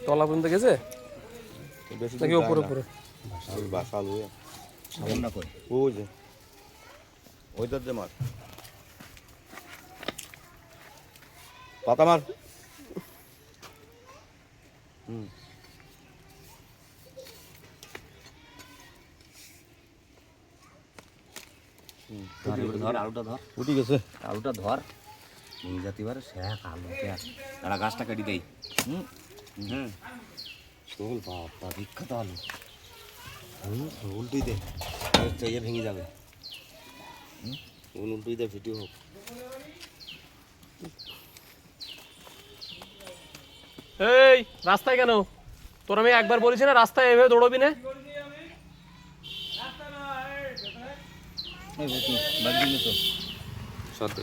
তলা পর্যন্ত গেছে বেশি নাকি উপরে উপরে? বাসা লুয়ে সামনা কই ওই যে ওইটার যে মাছ পাতা মার ধর আলুটা ধর উঠে গেছে আলুটা ধর এই জাতি বারে শেখ আলু তারা গাছটা কেটে দেই হুম হুম শোল বাবা বিখ্যাত আলু উল্টুই দে চাইয়ে ভেঙে যাবে উল্টুই দে ভিডিও হোক এই রাস্তায় কেন? তোর আমি একবার বলেছি না রাস্তায় এভাবে দৌড়বি না। এই বাদ দিলে তো সাথে